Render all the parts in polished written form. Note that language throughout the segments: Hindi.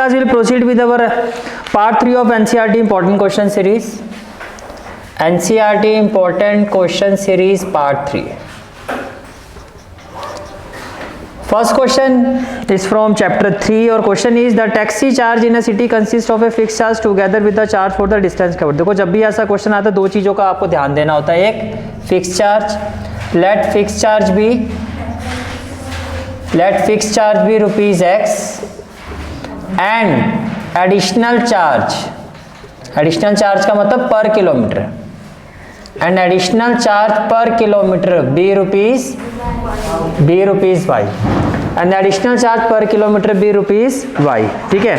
class we'll proceed with our part 3 of NCERT important question series. NCERT important question series part 3. First question is from chapter 3 और question is the taxi charge in a city consists of a fixed charge together with the charge for the distance covered. देखो जब भी ऐसा क्वेश्चन आता है दो चीज़ों का आपको ध्यान देना होता है. एक fix charge, let fix charge be rupees X and additional charge का मतलब per kilometer, and additional charge per kilometer be rupees Y, and additional charge per kilometer be rupees Y. ठीक है.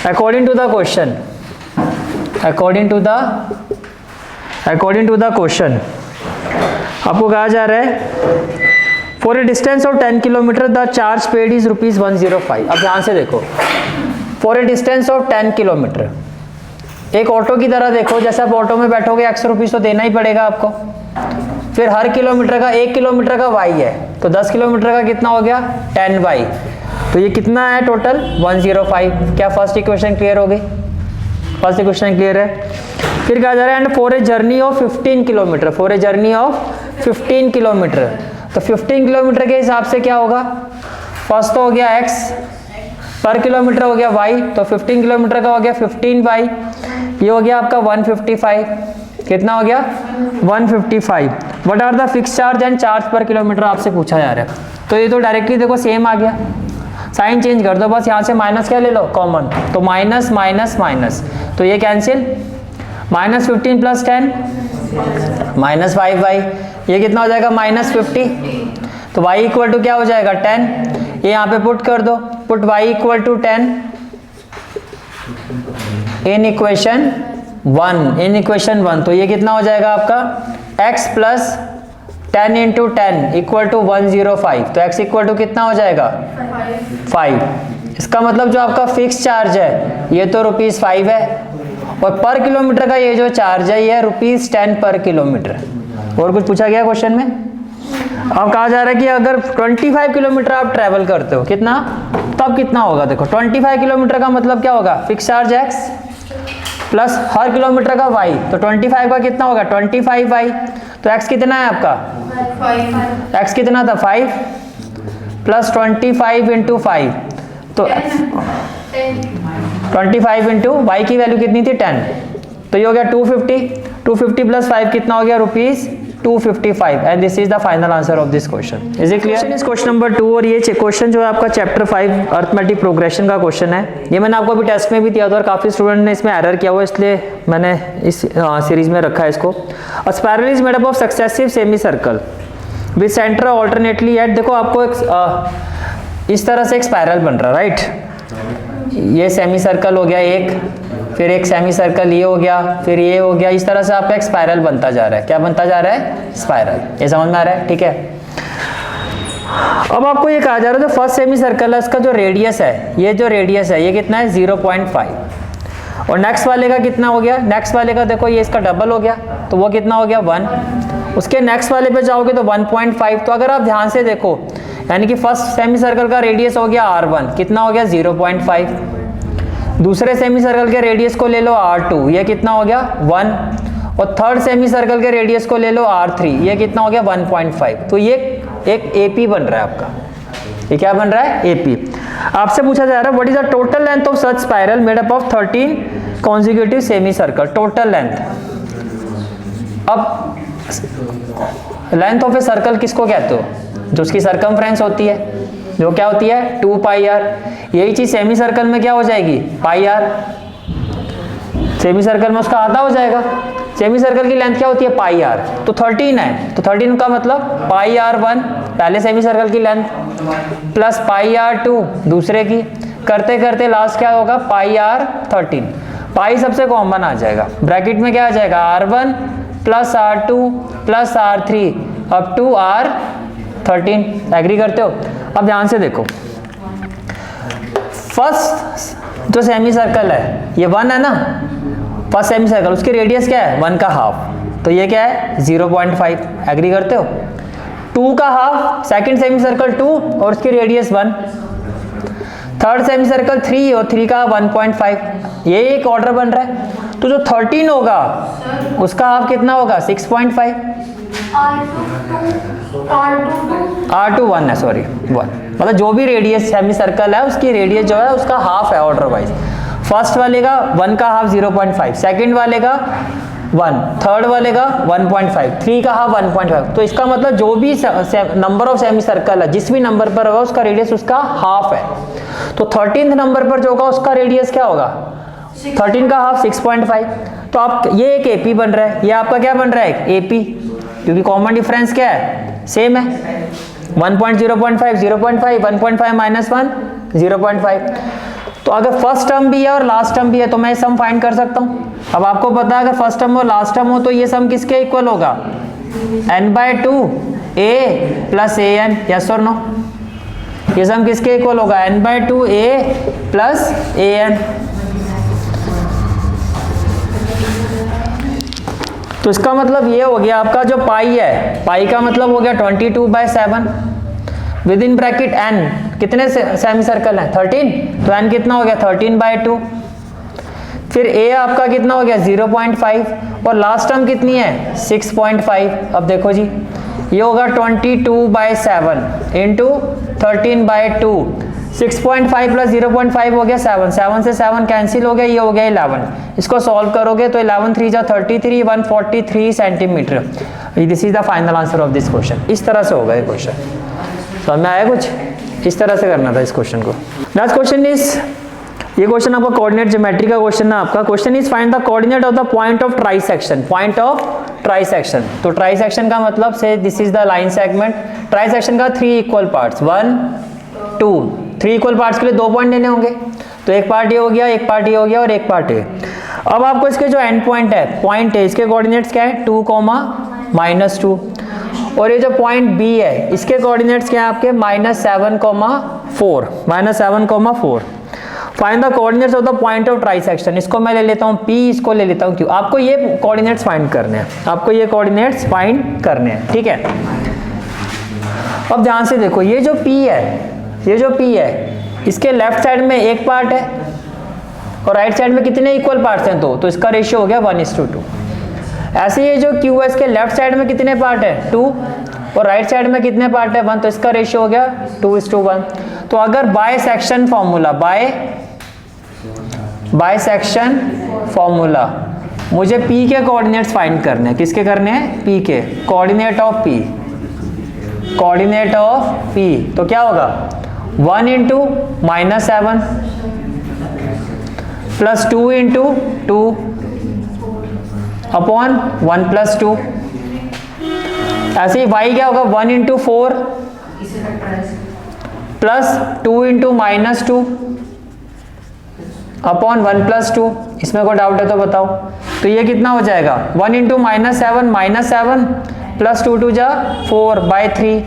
अकॉर्डिंग टू द क्वेश्चन आपको कहा जा रहा है for a distance of 10 kilometre the charge paid is rupees 105. अब ध्यान से देखो, for a distance of 10 kilometre, एक ऑटो की तरह देखो, जैसे आप ऑटो में बैठोगे 100 रुपीज़ तो देना ही पड़ेगा आपको. फिर हर किलोमीटर का 1 किलोमीटर का वाई है तो 10 किलोमीटर का कितना हो गया 10 वाई, तो ये कितना है टोटल 105. क्या फर्स्ट इक्वेशन क्लियर हो गई? फर्स्ट इक्वेशन क्लियर है. फिर कहा जा रहा है and for a journey of 15 kilometre, for a journey of 15 kilometre, तो 15 किलोमीटर के हिसाब से क्या होगा, फर्स्ट तो हो गया x पर किलोमीटर हो गया y, तो 15 किलोमीटर का हो गया 15y, ये हो गया आपका 155. कितना हो गया 155. What are the fix charge and charge per kilometer आपसे पूछा जा रहा है. तो ये तो डायरेक्टली देखो सेम आ गया, साइन चेंज कर दो बस, यहाँ से माइनस क्या ले लो कॉमन, तो माइनस माइनस माइनस, तो ये cancel, minus 15 plus 10 minus 5y, ये कितना हो जाएगा माइनस 50. तो y इक्वल टू क्या हो जाएगा 10, ये यहाँ पे पुट कर दो, put y equal to 10 in equation 1, तो ये कितना हो जाएगा आपका x plus 10 into 10 equal to 105, तो x इक्वल टू कितना हो जाएगा 5. इसका मतलब जो आपका फिक्स चार्ज है ये तो रुपीज 5 है, और पर किलोमीटर का ये जो चार्ज है ये रुपीज 10 पर किलोमीटर. और कुछ पूछा गया क्वेश्चन में? अब कहा जा रहा है कि अगर 25 किलोमीटर आप ट्रेवल करते हो, कितना, तब कितना होगा. देखो 25 किलोमीटर का मतलब क्या होगा, फिक्स चार्ज x प्लस हर किलोमीटर का y, तो 25 का कितना होगा 25y, तो x कितना है आपका 5, x कितना था 5 प्लस 25 इंटू 5, तो 25 इंटू वाई की वैल्यू कितनी थी 10, तो ये हो गया 250 प्लस 5 कितना हो गया rupees 255. And this is the final answer of this question. Is it clear? Is question number 2, और ये क्वेश्चन जो है आपका चैप्टर 5 अर्थमेटिक प्रोग्रेशन का क्वेश्चन है. ये मैंने आपको अभी टेस्ट में भी दिया था और काफी स्टूडेंट ने इसमें एरर किया हुआ, इसलिए मैंने इस सीरीज में रखा है इसको. A spiral is made up of successive semi circle with centre alternately at. देखो आपको एक इस तरह से एक स्पाइरल बन रहा है, राइट. ये सेमी सर्कल हो गया एक, फिर एक सेमी सर्कल ये हो गया, फिर ये हो गया, इस तरह से आपका एक स्पाइरल बनता जा रहा है. क्या बनता जा रहा है? स्पाइरल. ये समझ में आ रहा है? ठीक है. अब आपको ये कहा जा रहा है जो फर्स्ट सेमी सर्कल है उसका जो रेडियस है, ये जो रेडियस है ये कितना है 0.5, और नेक्स्ट वाले का कितना हो गया, नेक्स्ट वाले का देखो ये इसका डबल हो गया, तो वो कितना हो गया 1. उसके नेक्स्ट वाले पे जाओगे तो 1.5. तो अगर आप ध्यान से देखो, यानी कि फर्स्ट सेमी सर्कल का रेडियस हो गया r1, कितना हो गया 0.5. दूसरे सेमी सर्कल के रेडियस को ले लो r2, ये कितना हो गया 1, और थर्ड सेमी सर्कल के रेडियस को ले लो r3, ये कितना हो गया 1.5. तो ये एक AP बन रहा है आपका. ये क्या बन रहा है? AP. आपसे पूछा जा रहा है what is the total length of such spiral made up of 13 consecutive semi circle. Total length. अब लेंथ ऑफ ए सर्कल किसको कहते हो? जो उसकी सरकमफ्रेंस होती है, जो क्या होती है 2πr. यही चीज सेमी सर्कल में क्या हो जाएगी πr. सेमी सर्कल में उसका आधा हो जाएगा. सेमी सर्कल की लेंथ क्या होती है πr, तो 13 है, तो 13 का मतलब πr1 पहले सेमी सर्कल की लेंथ प्लस πr2 दूसरे की, करते करते लास्ट क्या होगा πr13. पाई सबसे कॉमन आ जाएगा, ब्रैकेट में क्या आ जाएगा r1 plus r2 plus r3 up to r13. Agree करते हो? अब ध्यान से देखो, फर्स्ट जो सेमी सर्कल है ये 1 है ना, फर्स्ट सेमी सर्कल, उसकी रेडियस क्या है 1 का हाफ, तो ये क्या है 0.5. एग्री करते हो? 2 का हाफ सेकंड सेमी सर्कल 2 और उसकी रेडियस 1, थर्ड सेमी सर्कल 3 और 3 का 1.5, ये एक ऑर्डर बन रहा है। तो जो 13 होगा उसका हाफ कितना होगा 6.5। R2 1 है, सॉरी 1, मतलब जो भी रेडियस सेमी सर्कल है उसकी रेडियस जो है उसका हाफ है ऑर्डर वाइज। फर्स्ट वाले का 1 का हाफ 0.5, सेकंड वाले का 1, थर्ड वाले का 1.5, 3 का हाफ 1.5। तो इसका मतलब जो भी नंबर ऑफ सेमी सर्कल है जिस भी नंबर पर होगा उसका रेडियस उसका हाफ है। तो 13th नंबर पर जो होगा उसका रेडियस क्या होगा 13 का हाफ 6.5। तो आप ये एक एपी बन रहा है, ये आपका क्या बन रहा है एपी, क्योंकि कॉमन डिफरेंस क्या है सेम है 1.0.5 0.5 1.5 माइनस 1 0.5। तो अगर फर्स्ट टर्म भी है और लास्ट टर्म भी है तो मैं सम फाइंड कर सकता हूँ। अब आपको पता है अगर फर्स्ट टर्म और लास्ट टर्म हो तो ये सम किसके इक्वल होगा n/2 a plus an, yes और नो, ये सम किसके इक्वल होगा n/2 a प्लस an। तो इसका मतलब ये हो गया आपका जो पाई है, पाई का मतलब हो गया 22/7 विद इन ब्रैकेट n, कितने सेमी सर्कल हैं 13, तो n कितना हो गया 13/2। फिर a आपका कितना हो गया 0.5 और लास्ट टर्म कितनी है 6.5। अब देखो जी ये होगा 22/7 इंटू 13/2, 6.5 प्लस 0.5 हो गया 7, 7 से 7 कैंसिल हो गया, ये हो गया 11। इसको सॉल्व करोगे तो 11 3 जा 33, 143 centimetre. This is the final answer of this question. इस तरह से होगा ये क्वेश्चन, समझ में आया कुछ, इस तरह से करना था इस क्वेश्चन को। नेक्स्ट क्वेश्चन इज, ये क्वेश्चन आपका कोऑर्डिनेट ज्योमेट्री का क्वेश्चन है आपका। Question is find the coordinate of the point of trisection, point of trisection. तो ट्राइसेक्शन का मतलब से this is the line segment. Trisection का 3 इक्वल पार्ट्स 1 2, 3 इक्वल पार्ट्स के लिए 2 पॉइंट लेने होंगे, तो एक पार्ट ये हो गया, एक पार्ट ये हो गया और एक पार्ट ये। अब आपको इसके जो एंड पॉइंट है इसके कोऑर्डिनेट्स क्या है 2, -2, और ये जो पॉइंट B है इसके कोऑर्डिनेट्स क्या है आपके -7,4, -7,4। Find the coordinates of the point of trisection. इसको मैं ले लेता हूँ P, इसको ले लेता हूँ Q। आपको ये कोऑर्डिनेट्स फाइंड करने हैं, आपको ये कोऑर्डिनेट्स फाइंड करने हैं, ठीक है। अब ध्यान से देखो ये जो P है इसके लेफ्ट साइड में एक पार्ट है और राइट साइड में कितने इक्वल पार्ट्स हैं, तो इसका रेशियो हो गया 1:2। ऐसे ये जो Q है इसके लेफ्ट साइड में कितने पार्ट है 2 और राइट साइड में कितने पार्ट है 1, तो इसका रेशियो हो गया 2:1। तो अगर बायसेक्शन फॉर्मूला, बायसेक्शन फॉर्मूला मुझे P के कोऑर्डिनेट्स फाइंड करने हैं, किसके करने हैं P के, coordinate of P, coordinate of P। तो क्या होगा 1 into -7 plus 2 into 2 upon 1 plus 2। ऐसे ही y क्या होगा 1 into 4 plus 2 into -2 upon 1 plus 2। इसमें कोई डाउट है तो बताओ। तो ये कितना हो जाएगा 1 इंटू -7 प्लस 2 2 जा 4/3,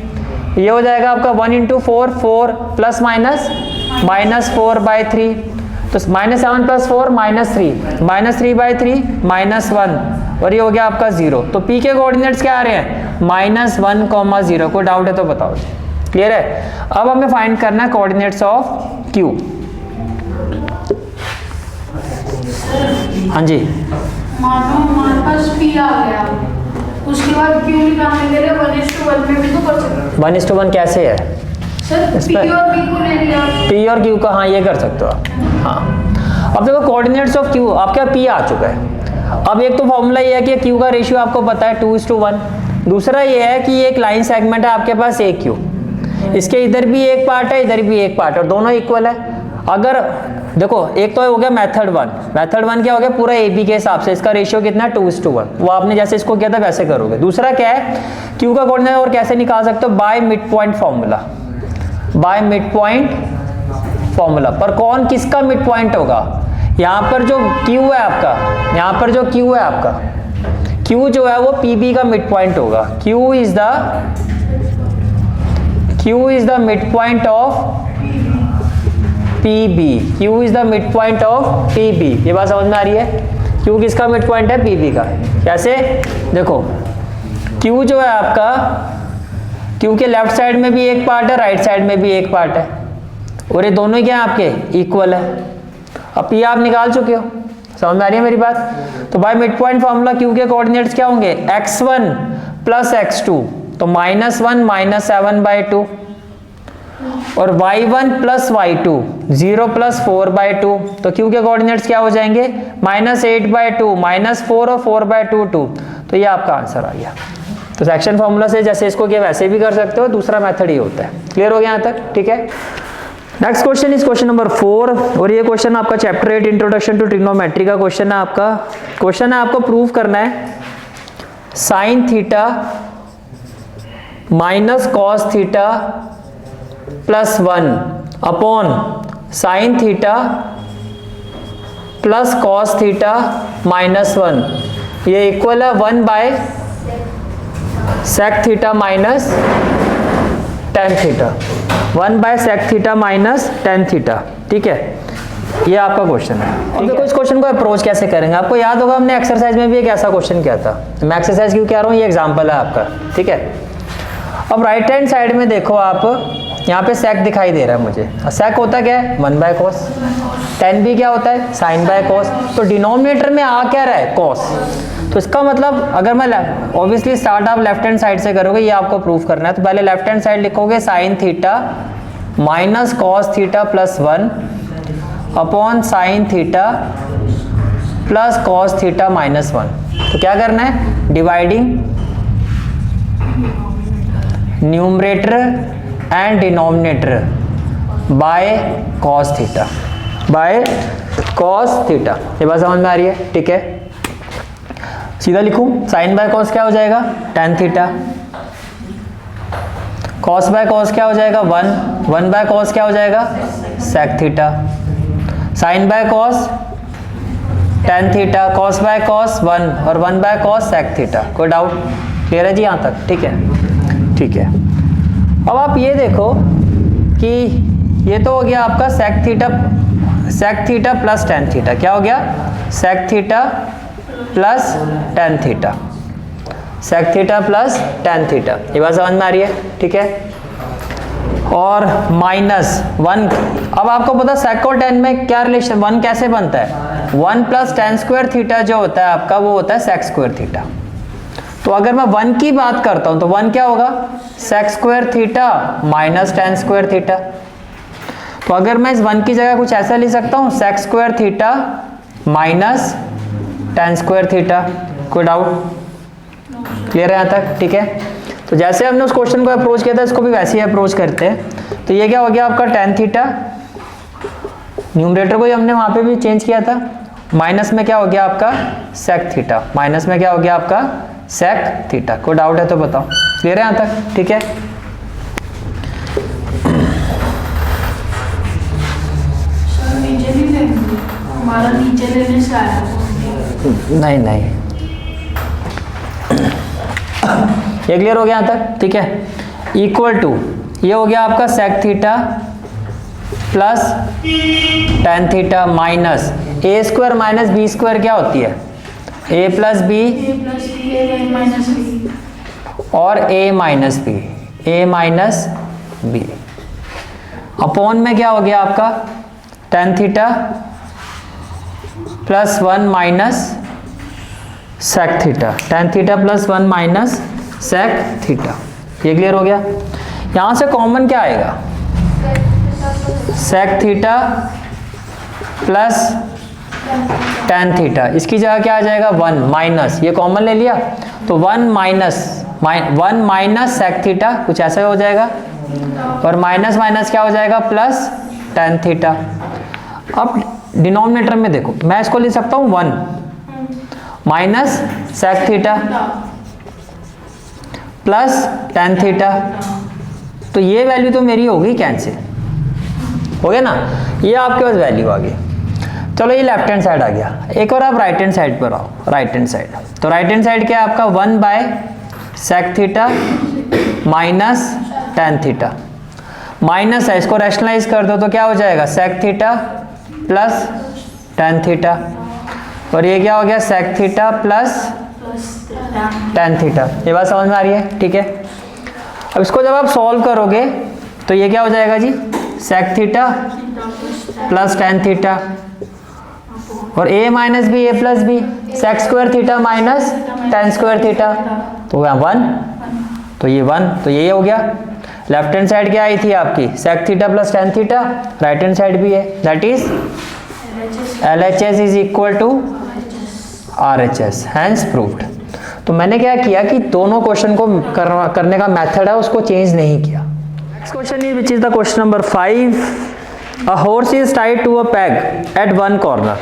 ये हो जाएगा आपका 1 इंटू 4 4 प्लस -4/3। तो -7 प्लस 4 -3/3 -1 और ये हो गया आपका 0। तो P के कोऑर्डिनेट्स क्या आ रहे हैं -1, 0। कोई डाउट है तो बताओ, क्लियर है। अब हमें फाइंड करना है कोऑर्डिनेट्स ऑफ Q। हाँ जी, मानो हमारे पास P आ गया, उसके बाद Q निकालने के लिए 1:1 में भी तो कर सकते हैं। 1:1 कैसे है सर P और Q को ले लिया, P और Q का, हाँ ये कर सकते हो आप। हाँ अब देखो कोऑर्डिनेट्स ऑफ Q, आपका P आ चुका है। अब एक तो फॉर्मूला ये है कि Q का रेशियो आपको पता है 2:1। दूसरा ये है कि एक लाइन सेगमेंट है आपके पास AQ, इसके इधर भी एक पार्ट है इधर भी एक पार्ट है और दोनों इक्वल है। अगर देखो एक तो हो गया मेथड 1 क्या हो गया पूरा AB के हिसाब से इसका रेशियो कितना है 2:1, वो आपने जैसे इसको किया था वैसे करोगे। दूसरा क्या है Q का कोऑर्डिनेट और कैसे निकाल सकते हो by mid point formula, by mid point formula. पर कौन किसका मिड पॉइंट होगा, यहाँ पर जो Q है आपका, यहाँ पर जो Q है आपका, Q जो है वो PB का मिड पॉइंट होगा। Q is the mid point of PB, Q is the mid point of PB। ये बात समझ में आ रही है, Q किसका मिड पॉइंट है PB का। कैसे देखो Q जो है आपका, Q के लेफ्ट साइड में भी एक पार्ट है राइट साइड में भी एक पार्ट है, और ये दोनों क्या है आपके इक्वल है। अब पी आप निकाल चुके हो, समझ में आ रही है मेरी बात। तो by mid point formula Q के कोऑर्डिनेट्स क्या होंगे, x1 प्लस x2, तो -1 -7/2, और y1 प्लस y2 0 प्लस 4/2, तो क्यू के कोऑर्डिनेट्स क्या हो जाएंगे, -8/2 -4 और 4/2 2, तो ये आपका आंसर आ गया। तो सेक्शन फॉर्मूला से जैसे इसको किया वैसे भी कर सकते हो, दूसरा मेथड ही होता है। क्लियर हो गया यहाँ तक, ठीक है। Next question is question number 4, और ये क्वेश्चन आपका चैप्टर 8 इंट्रोडक्शन टू ट्रिग्नोमेट्री का क्वेश्चन है। आपको प्रूव करना है sine theta minus cos theta plus 1 upon sine theta plus cos theta minus 1, ये इक्वल है 1 by sec theta minus tan theta, 1 by sec theta minus tan theta, ठीक है। ये आपका क्वेश्चन है। अब देखो इस क्वेश्चन को अप्रोच कैसे करेंगे। आपको याद होगा हमने एक्सरसाइज में भी एक ऐसा क्वेश्चन किया था। मैं एक्सरसाइज क्यों कह रहा हूँ, ये एग्जांपल है आपका, ठीक है। अब राइट हैंड साइड में देखो आप, यहाँ पे सेक दिखाई दे रहा है मुझे। सेक होता क्या है, 1 बाय कॉस, टेन भी क्या होता है, साइन बाय कॉस। तो डिनोमिनेटर में आ क्या रहा है, कॉस। तो इसका मतलब अगर मैं ऑब्वियसली स्टार्ट आप लेफ्ट हैंड साइड से करोगे, ये आपको प्रूफ करना है। तो पहले लेफ्ट हैंड साइड लिखोगे sign theta minus cos theta plus 1 upon sine theta plus cos theta minus 1। तो क्या करना है, dividing numerator and denominator by cos theta, by cos theta. ये बात समझ में आ रही है, ठीक है। सीधा लिखूं, साइन बाय कॉस क्या हो जाएगा, ten theta, cos by cos क्या हो जाएगा 1, 1 बाय कॉस क्या हो जाएगा sec theta, sine by cos tan theta, cos by cos 1 और 1 बाय कॉस सेक थीटा। कोई डाउट, क्लियर है जी यहाँ तक, ठीक है, ठीक है। अब आप ये देखो कि ये तो हो गया आपका sec theta plus tan theta, क्या हो गया, sec theta plus tan theta, sec theta plus tan theta. ये बात समझ में आ रही है, ठीक है। और माइनस 1, अब आपको पता सेक और टेन में क्या रिलेशन, 1 कैसे बनता है, 1 प्लस टेन स्क्वायर थीटा जो होता है आपका वो होता है सेक स्क्वायर थीटा। तो अगर मैं 1 की बात करता हूं तो 1 क्या होगा, sec square theta minus tan square theta. तो अगर मैं इस 1 की जगह कुछ ऐसा लिख सकता हूं, sec square theta minus tan square theta. कोई डाउट, क्लियर है यहाँ तक, ठीक है। तो जैसे हमने उस क्वेश्चन को अप्रोच किया था, इसको भी वैसे ही अप्रोच करते हैं। तो ये क्या हो गया आपका टेन थीटा, न्यूमरेटर को ही हमने वहां पे भी चेंज किया था, माइनस में क्या हो गया आपका सेक थीटा, माइनस में क्या हो गया आपका सेक थीटा। कोई डाउट है तो बताओ, क्लियर है यहाँ तक, ठीक है। सर नीचे नहीं लेंगे, हमारा नीचे लेने से आया। नहीं नहीं, ये क्लियर हो गया यहाँ तक, ठीक है। इक्वल टू ये हो गया आपका sec theta plus tan theta minus A square minus B square क्या होती है, ए प्लस बी और A minus B, A minus B upon में क्या हो गया आपका tan theta plus 1 minus sec theta, tan theta plus 1 minus sec theta. ये क्लियर हो गया। यहां से कॉमन क्या आएगा, sec theta plus tan theta, इसकी जगह क्या आ जाएगा 1 माइनस, ये कॉमन ले लिया तो 1 माइनस सेक थीटा, कुछ ऐसा हो जाएगा, और माइनस माइनस क्या हो जाएगा प्लस टेन थीटा। अब डिनोमिनेटर में देखो, मैं इसको लिख सकता हूं 1 minus sec theta plus tan theta, तो ये वैल्यू तो मेरी होगी कैंसिल, हो गया ना, ये आपके पास वैल्यू आ गई। चलो ये लेफ्ट हैंड साइड आ गया, एक और आप राइट हैंड साइड पर आओ, राइट हैंड साइड। तो राइट हैंड साइड क्या है आपका 1 by sec theta minus tan theta, minus है, इसको रैशनलाइज कर दो तो क्या हो जाएगा sec theta plus tan theta, और ये क्या हो गया sec theta plus tan theta. ये बात समझ में आ रही है, ठीक है। अब इसको जब आप सॉल्व करोगे तो ये क्या हो जाएगा जी, sec theta plus tan theta, और a minus B A plus B, sec square theta minus tan square theta, तो यहाँ 1, तो ये 1, तो ये हो गया। लेफ्ट हैंड साइड क्या आई थी आपकी, sec theta plus tan theta, right hand side भी है, that is LHS is equal to RHS, hence proved. तो मैंने क्या किया कि दोनों क्वेश्चन को करने का मेथड है उसको चेंज नहीं किया। Next question is which is the question number 5, a horse is tied to a peg at one corner.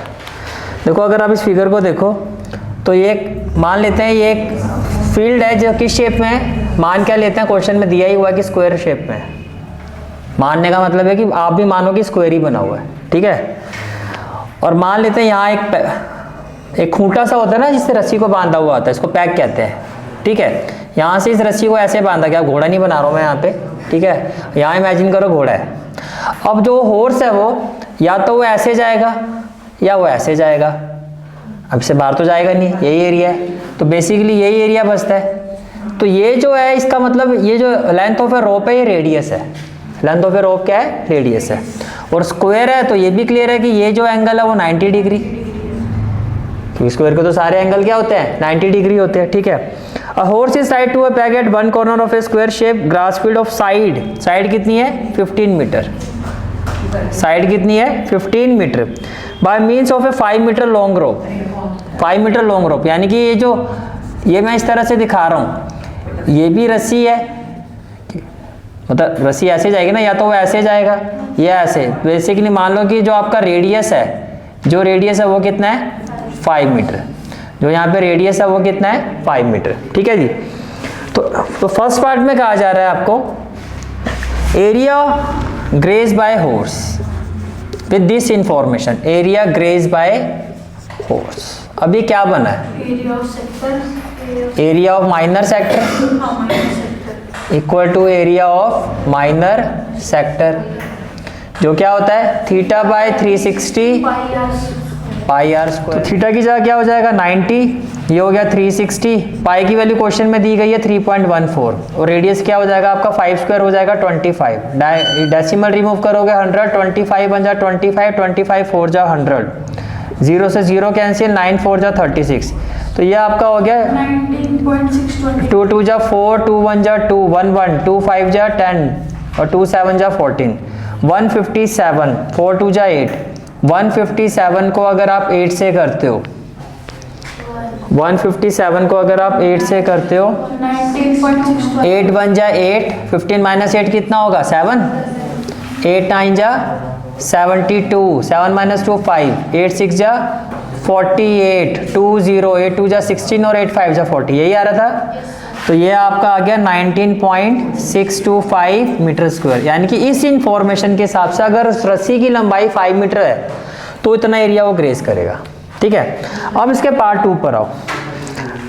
देखो अगर आप इस फिगर को देखो तो ये मान लेते हैं ये एक फील्ड है जो किस शेप में है, मान क्या लेते हैं, क्वेश्चन में दिया ही हुआ है कि स्क्वायर शेप में है। मानने का मतलब है कि आप भी मानो कि स्क्वायर ही बना हुआ है, ठीक है। और मान लेते हैं यहाँ एक खूंटा सा होता है ना जिससे रस्सी को बांधा हुआ होता है, इसको पैक कहते हैं, ठीक है। यहाँ से इस रस्सी को ऐसे बांधा गया, घोड़ा नहीं बना रहा हूँ मैं यहाँ पे, ठीक है। यहाँ इमेजिन करो घोड़ा है। अब जो हॉर्स है वो या तो वो ऐसे जाएगा या वो ऐसे जाएगा, अब से बाहर तो जाएगा नहीं, यही एरिया है, तो बेसिकली यही एरिया बचता है। तो ये जो है इसका मतलब ये जो लेंथ ऑफ ए रोप है ये रेडियस है, लेंथ ऑफ ए रोप क्या है, रेडियस है। और स्क्वायर है तो ये भी क्लियर है कि ये जो एंगल है वो 90 डिग्री, क्योंकि स्क्वायर के तो सारे एंगल क्या होते हैं, 90 डिग्री होते हैं, ठीक है। A horse is tied to a peg at one corner of a square shape grass field of side कितनी है 15 मीटर, साइड कितनी है 15 meter, by means of a 5 meter long rope, 5 meter long rope. यानी कि ये मैं इस तरह से दिखा रहा हूँ, ये भी रस्सी है, मतलब रस्सी ऐसे जाएगी ना, या तो वो ऐसे जाएगा या ऐसे। बेसिकली मान लो कि जो आपका रेडियस है, जो रेडियस है वो कितना है 5 मीटर, जो यहाँ पे रेडियस है वो कितना है 5 मीटर, ठीक है जी। तो फर्स्ट पार्ट में कहा जा रहा है आपको area graze by horse with this information, area graze by horse. अभी क्या बना है, area of minor sector equal to area of minor sector, जो क्या होता है theta by 360 pi r square. तो थीटा की जगह क्या हो जाएगा 90, ये हो गया 360, पाई की वैल्यू क्वेश्चन में दी गई है 3.14, और रेडियस क्या हो जाएगा आपका 5 स्क्वायर हो जाएगा 25, डेसिमल रिमूव करोगे 100, 25 बन जा 25, 25 4 जा 100, 0 से 0 कैंसिल, 9 4 जा 36, तो ये आपका हो गया 19.620, 2 2 जा 4, 2 1 जा 2, 1 1, 2 5 जा 10, और 2 7 जा 14, 157, 4 2 जा 8, 157 को अगर आप 8 से करते हो, 157 को अगर आप 8 से करते हो, 19.620, 8 1 जा 8, 15 माइनस 8 कितना होगा 7, 8 9 जा 72, 7 माइनस 2 5, 8 6 जा 48, 2 0, 8 2 जा 16 और 8 5 जा 40, यही आ रहा था। तो ये आपका आ गया 19.625 मीटर स्क्वायर। यानी कि इस इंफॉर्मेशन के हिसाब से अगर रस्सी की लंबाई 5 मीटर है तो इतना एरिया वो ग्रेज करेगा, ठीक है। अब इसके पार्ट 2 पर आओ।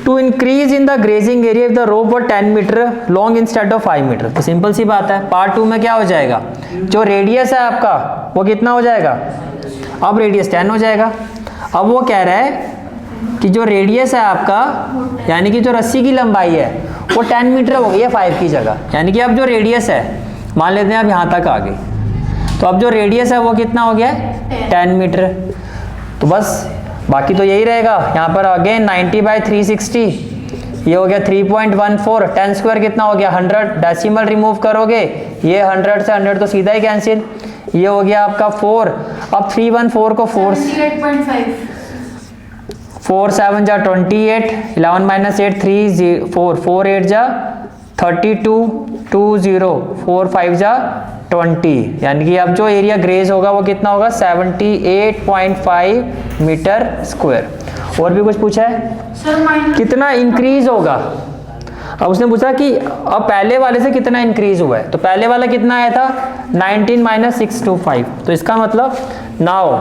To increase in the grazing area if the rope were 10 meter long instead of 5 meter. तो सिंपल सी बात है, पार्ट 2 में क्या हो जाएगा, जो रेडियस है आपका वो कितना हो जाएगा, अब रेडियस 10 हो जाएगा। अब वो कह रहा है कि जो रेडियस है आपका, यानी कि जो रस्सी की लंबाई है वो 10 मीटर हो गई है 5 की जगह। यानी कि अब जो रेडियस है, मान लेते हैं अब यहाँ तक आ गई, तो अब जो रेडियस है वो कितना हो गया 10 मीटर। तो बस बाकी तो यही रहेगा, यहाँ पर अगेन 90/360, ये हो गया 3.14, 10 स्क्वायर कितना हो गया 100, डेसिमल रिमूव करोगे ये 100 से 100 तो सीधा ही कैंसिल, ये हो गया आपका 4। अब 314 को 4 7 जा 28, 11 माइनस 8 3 4, 4 8 जा 32, 2 0, 4 5 जा 20। यानी कि अब जो एरिया ग्रेज होगा वो कितना होगा 78.5 मीटर स्क्वायर। और भी कुछ पूछा है, कितना इंक्रीज होगा। अब उसने पूछा कि अब पहले वाले से कितना इंक्रीज हुआ है, तो पहले वाला कितना आया था 19 - 625, तो इसका मतलब नाउ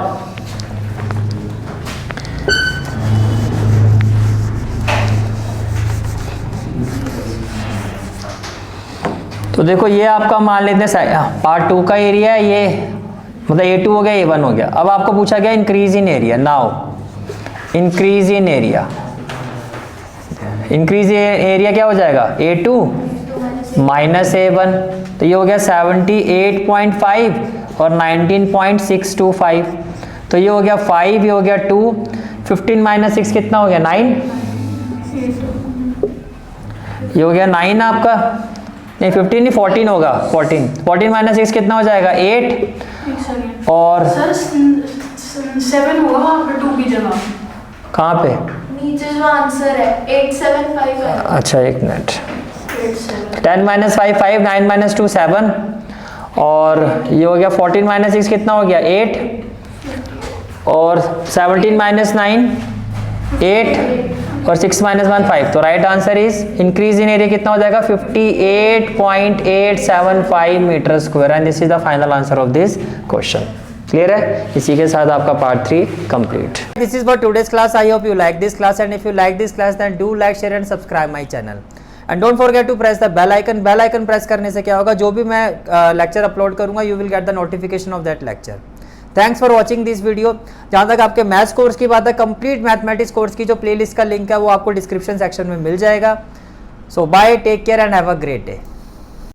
तो देखो ये आपका मान लेते हैं पार्ट 2 का एरिया है, ये मतलब A2 हो गया A1 हो गया। अब आपको पूछा गया increase in area, now increase in area, increase area क्या हो जाएगा A2 - A1 तो ये हो गया 78.5 और 19.625, तो ये हो गया 5, ये हो गया 2, 15 माइनस 6 कितना हो गया 9, ये हो गया 9 आपका, नहीं 15 नहीं 14 होगा, 14 माइनस 6 कितना हो जाएगा 8, एक सेकंड और सर 7 होगा वहाँ पे 2 की जगह। कहाँ पे, नीचे जो आंसर है 875 है। अच्छा एक मिनट, 8 10 माइनस 5 5, 9 माइनस 2 7, और ये हो गया 14 माइनस 6 कितना हो गया 8, और 17 माइनस 9 8, और 6 माइनस 1 5, तो right answer is increase in area कितना हो जाएगा 58.875 meter square, and this is the final answer of this question. Clear है? इसी के साथ आपका part 3 complete. This is for today's class. I hope you like this class, and if you like this class then do like, share and subscribe my channel, and don't forget to press the bell icon. Bell icon press करने से क्या होगा, जो भी मैं लेक्चर अपलोड करूंगा you will get the notification of that lecture. Thanks for watching this video. जहाँ तक आपके मैथ्स कोर्स की बात है, कंप्लीट मैथमेटिक्स कोर्स की जो प्लेलिस्ट का लिंक है वो आपको डिस्क्रिप्शन सेक्शन में मिल जाएगा। So bye, take care and have a great day.